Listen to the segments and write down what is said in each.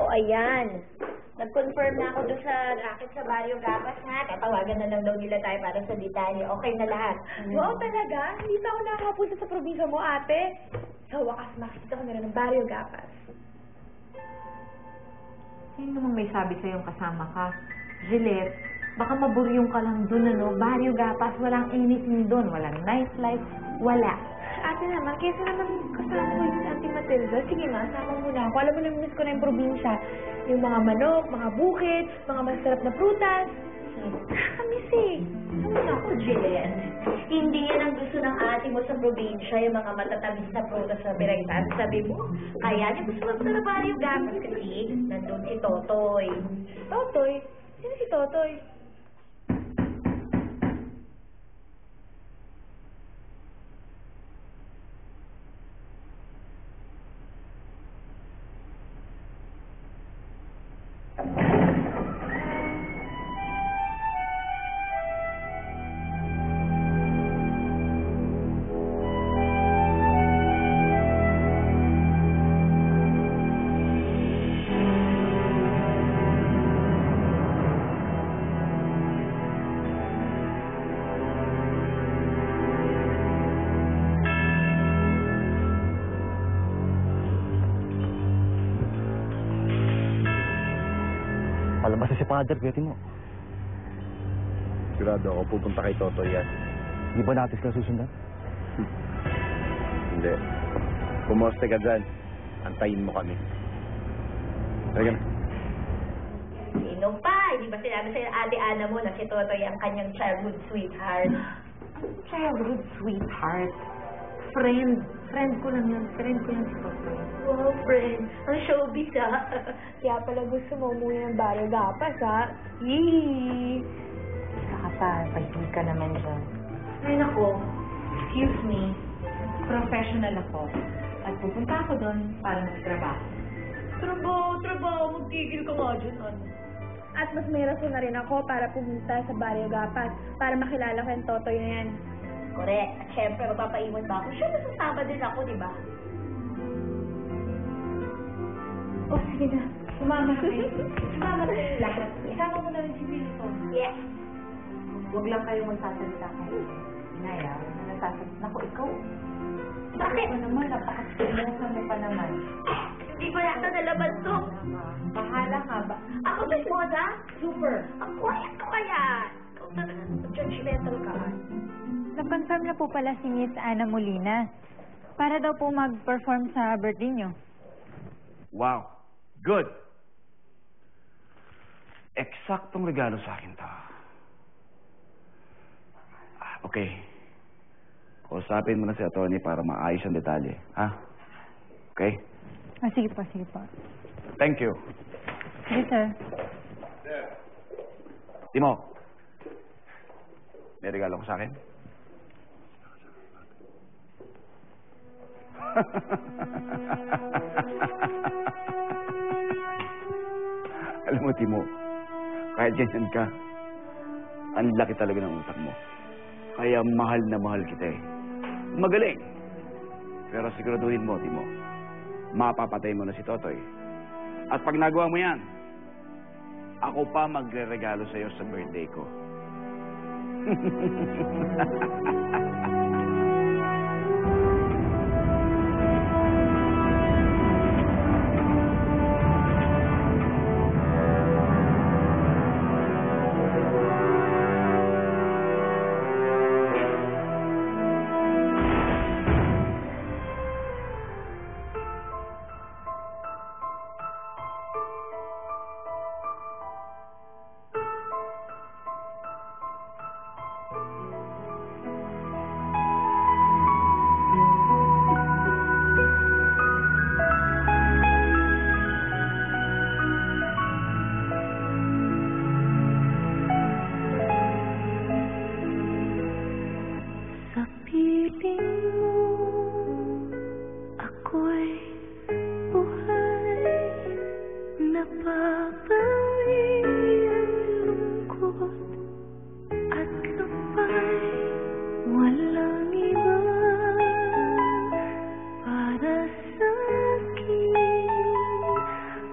O, ayan. Nag-confirm na ako doon sa racket sa Barrio Gapas na. Tatawagan na lang daw nila tayo para sa detalye. Okay na lahat. Wow, talaga? Hindi pa ako nakakapunta sa probinsya mo, ate. Sa wakas, makikita ko na rin ng Barrio Gapas. Sino namang may sabi sa'yong kasama ka? Gillette, baka maburyong ka lang dun, ano? Barrio Gapas, walang anything dun. Walang nightlife, wala. Ate naman, kaysa naman kasama ko yung si Auntie Matilda, sige nga, sama muna ako. Alam mo, namiss ko na yung probinsya. Yung mga manok, mga bukid, mga masarap na prutas. Nakakamiss eh. Ano na ako, Jen? Hindi yan ang gusto ng ate mo sa probinsya, yung mga matatamis na prutas na biraytan. Sabi mo, kaya niya gusto mo sa Barrio Gapas kasi nandun si Totoy. Totoy? Sino si Totoy? Palabas na si Father, pwede mo. Sigurado ako, pupunta kay Totoy yan. Di ba natin sila susundan? Hindi. Pumoste ka dyan. Antayin mo kami. Talaga na. Sino pa? Hindi ba sinabi sa'yo ate Ana mo na si Totoy ang kanyang childhood sweetheart? Childhood sweetheart. Friend. Friend ko lang yun. Friend ko yan si Totoy. Wow, friend. Ang showbiz, ah. Kaya pala gusto mo umuwi ng Barrio Gapas, ha? Yee! Isa ka pa. Pahihig ka naman dyan. Ay, nako. Excuse me. Professional ako. At pupunta ako doon para magtrabaho. Trabaho. Magtigil ka nga dyan, ano? At mas may rason na rin ako para pumunta sa Barrio Gapas para makilala ko yung Totoy na yan. Correct. At syempre, magpapaiwan ba ako? Syempre, sasama din ako, di ba? Oh, sige na. Sumama na kayo. Sumama na kayo lahat. Isama mo na rin si Wilson. Yes. Huwag lang kayo magsasalita kayo. Inaya, huwag na nagsasalita. Naku, ikaw. Bakit? Ikaw naman, napakasimuha mo pa naman. Hindi ko yata nalaban to. Bahala ka ba? Ako ba moda? Super. Ako kaya. Ikaw talaga. Judgmental ka. Na-confirm na po pala si Miss Ana Molina para daw po mag-perform sa birthday niyo. Wow. Good. Eksaktong regalo sa akin to. Okay. Kausapin mo na si attorney para maayos ang detalye. Ha? Okay? Sige po, sige po. Thank you. Sige, sir. Timo. May regalo ko sa akin? Alam mo, Timo, kahit ganyan ka, ang laki talaga ng utak mo. Kaya mahal na mahal kita eh. Magaling! Pero siguraduhin mo, Timo, mapapatay mo na si Totoy. At pag nagawa mo yan, ako pa magre-regalo sa'yo sa birthday ko.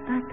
At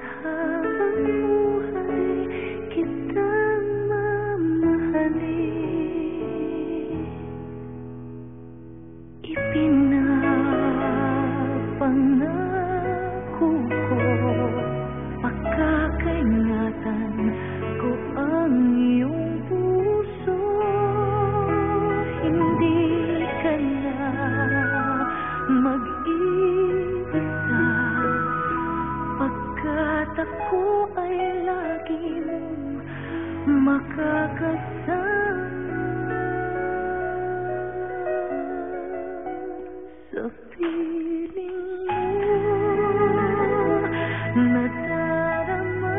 makakasama sa piling mo. Nadarama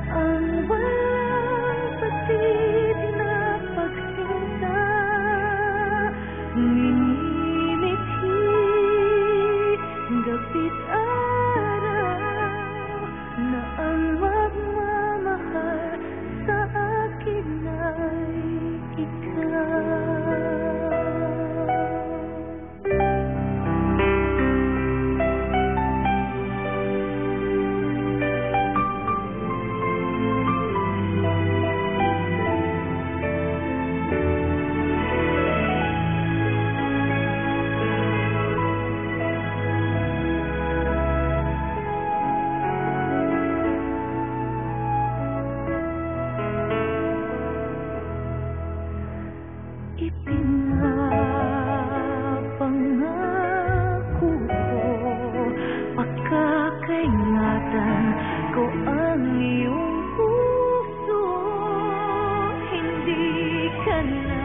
ang walang patid na pagsinta. Minimithi gabit araw na ang magmamahal sa akin ay ikaw. Ipinapangako ko, pagkakaingatan ko ang iyong puso. Hindi ka na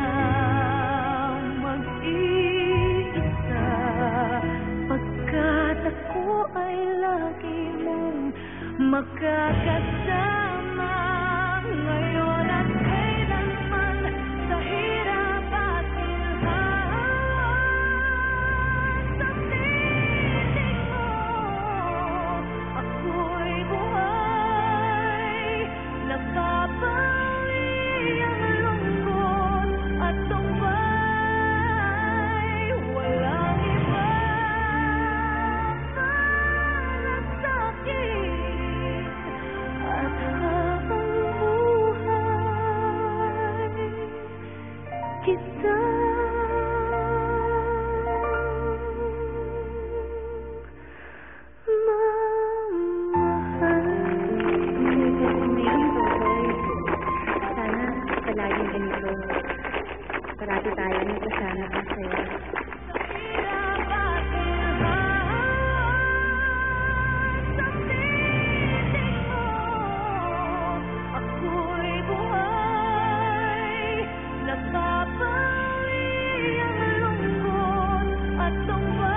mag-iisa, pagkat ako ay lagi mong makakasama ngayon at kailanman sa hirap at ginhawa. Sa piling mo ako'y buhay, napapawi ang lungkot at tumbay. Walang iba para sa'kin at habang buhay kita Sana palaging ganito. Parati tayo nagkasama ka sa'yo. ako'y buhay, napapawi ang lungkot at tumbay.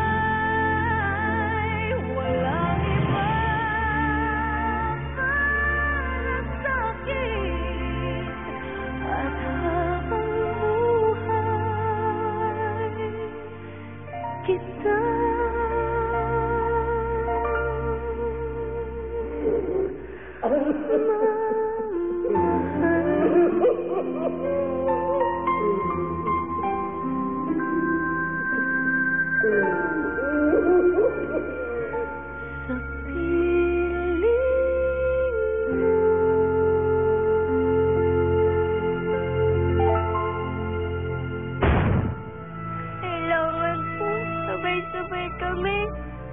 Walang iba para sa'kin at habang buhay kita. Sa piling mo. Kailangan po sabay-sabay kami.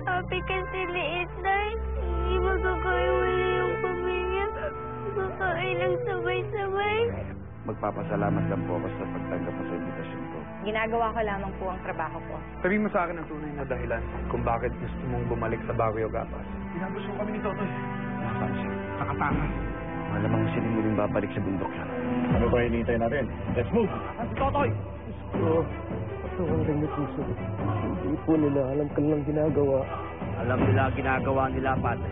Sabi kasi ni Itay, hindi magkakaiwala yung pamilya. Magkakain lang sabay-sabay. Magpapasalamat lang po ako sa pagtanggap mo sa invitasyon ko. Ginagawa ko lamang po ang trabaho ko. Sabihin mo sa akin ang tunay na dahilan kung bakit gusto mong bumalik sa Barrio Gapas. Pinagusto kami ni Totoy. Nasaan siya? Sa katama. Malamang sila muling babalik sa bundok yan. Ano ba hinihintay natin? Let's move! Si Totoy! Ito ang rin puso. Hindi po nila alam ka lang ginagawa. Alam nila ginagawa nila, Padre.